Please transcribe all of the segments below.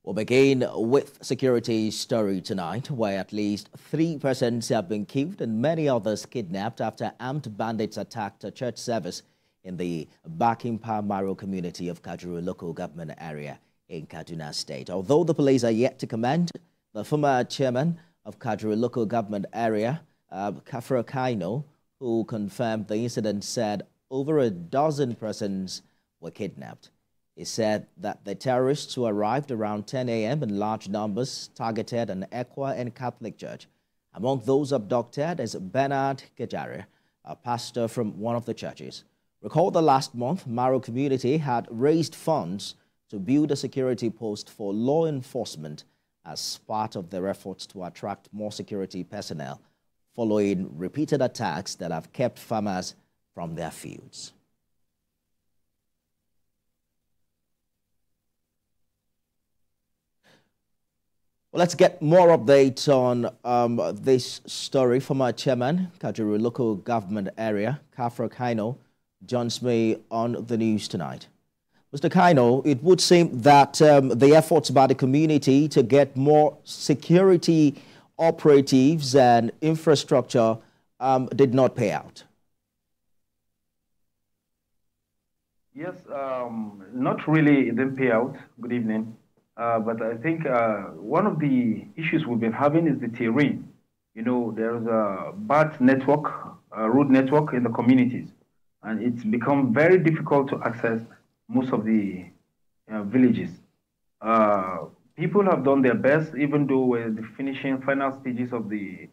We'll begin with security story tonight, where at least 3 persons have been killed and many others kidnapped after armed bandits attacked a church service in the Bakimpa Maro community of Kajuru local government area in Kaduna State. Although the police are yet to comment, the former chairman of Kajuru local government area, Kafra Kaino, who confirmed the incident, said over a dozen persons were kidnapped. He said that the terrorists who arrived around 10 a.m. in large numbers targeted an Equa and Catholic church. Among those abducted is Bernard Kajuru, a pastor from one of the churches. Recall that last month, Maro community had raised funds to build a security post for law enforcement as part of their efforts to attract more security personnel following repeated attacks that have kept farmers from their fields. Well, let's get more updates on this story from our chairman, Kajuru local government area, Kafra Kaino, joins me on the news tonight. Mr. Kaino, it would seem that the efforts by the community to get more security operatives and infrastructure did not pay out. Yes, not really, it didn't pay out. Good evening. But I think one of the issues we've been having is the terrain. You know, there's a bad network, road network in the communities, and it's become very difficult to access most of the villages. People have done their best, even though we're in the finishing final stages of the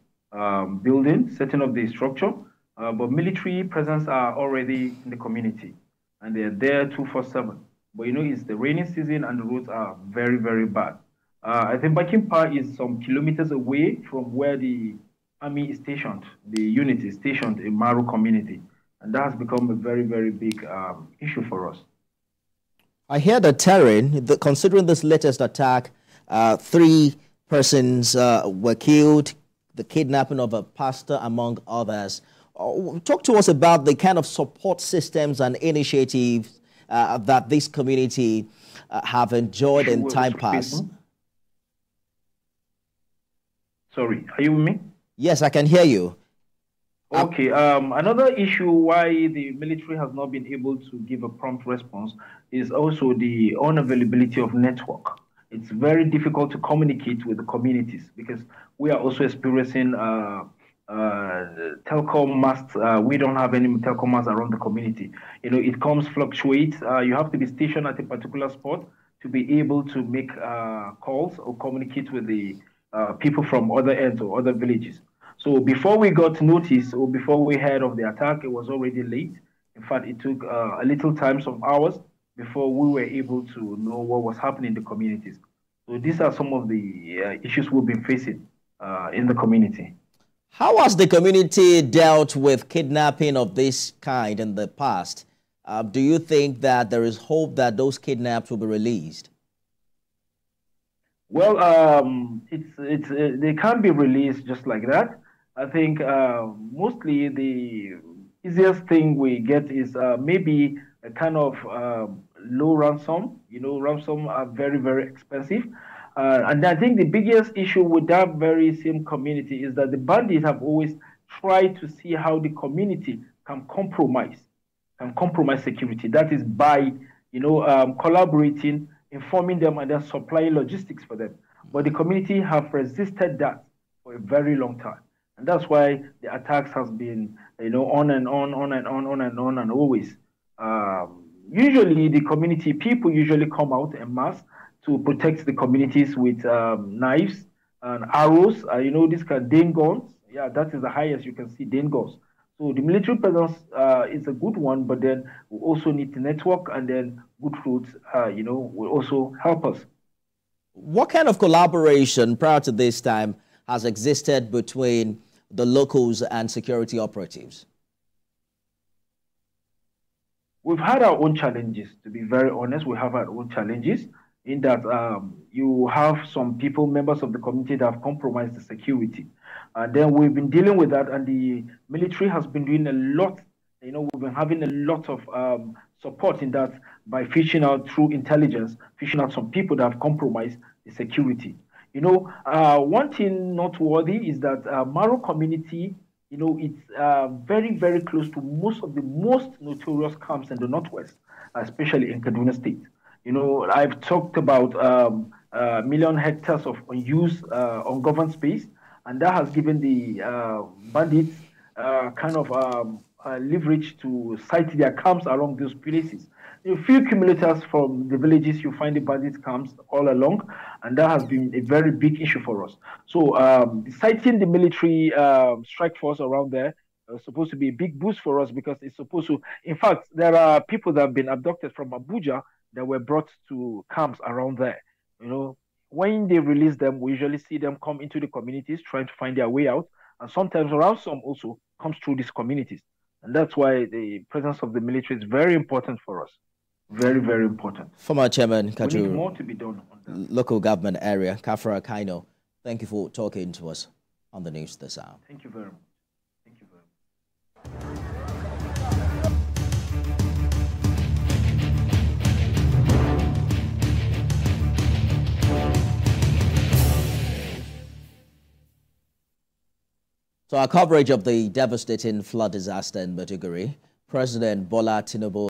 building, setting up the structure, but military presence are already in the community, and they're there 24/7. But you know, it's the rainy season and the roads are very, very bad. I think Bakimpa is some kilometers away from where the army is stationed, the unit is stationed in Maro community. And that has become a very, very big issue for us. I hear the terrain, considering this latest attack, 3 persons were killed, the kidnapping of a pastor, among others. Talk to us about the kind of support systems and initiatives that this community have enjoyed in time past. Sorry, are you with me? Yes, I can hear you. Okay, another issue why the military has not been able to give a prompt response is also the unavailability of network. It's very difficult to communicate with the communities because we are also experiencing telecom masts. We don't have any telecom masts around the community. You know, it comes fluctuates. You have to be stationed at a particular spot to be able to make calls or communicate with the people from other ends or other villages. So before we got notice or before we heard of the attack, it was already late. In fact, it took a little time, some hours, before we were able to know what was happening in the communities. So these are some of the issues we've been facing in the community. How has the community dealt with kidnapping of this kind in the past? Do you think that there is hope that those kidnapped will be released? Well, they can't be released just like that. I think mostly the easiest thing we get is maybe a kind of low ransom. You know, ransom are very, very expensive. And I think the biggest issue with that very same community is that the bandits have always tried to see how the community can compromise security. That is by, you know, collaborating, informing them, and then supplying logistics for them. But the community have resisted that for a very long time. And that's why the attacks has been, you know, on and on and always. Usually the community, people usually come out en masse to protect the communities with knives and arrows. You know, these kind of Dane guns. Yeah, that is the highest you can see, Dane guns. So the military presence is a good one, but then we also need the network, and then good roads, you know, will also help us. What kind of collaboration prior to this time has existed between the locals and security operatives? We've had our own challenges, to be very honest. We have our own challenges in that you have some people, members of the community, that have compromised the security. And then we've been dealing with that, and the military has been doing a lot. You know, we've been having a lot of support in that by fishing out through intelligence, fishing out some people that have compromised the security. One thing noteworthy is that Maro community, it's very, very close to most of the most notorious camps in the Northwest, especially in Kaduna State. I've talked about million hectares of unused, ungoverned space, and that has given the bandits kind of leverage to site their camps along those places. A few kilometers from the villages, you find the bandit camps all along, and that has been a very big issue for us. So, sighting the military strike force around there is supposed to be a big boost for us because it's supposed to. In fact, there are people that have been abducted from Abuja that were brought to camps around there. When they release them, we usually see them come into the communities trying to find their way out, and sometimes ransom also comes through these communities. And that's why the presence of the military is very important for us. Very, very important. Former Chairman Kajuru, we need more to be done on that. Local government area, Kafra Kaino, thank you for talking to us on the news this hour. Thank you very much. Thank you very much. So our coverage of the devastating flood disaster in Maiduguri, President Bola Tinubu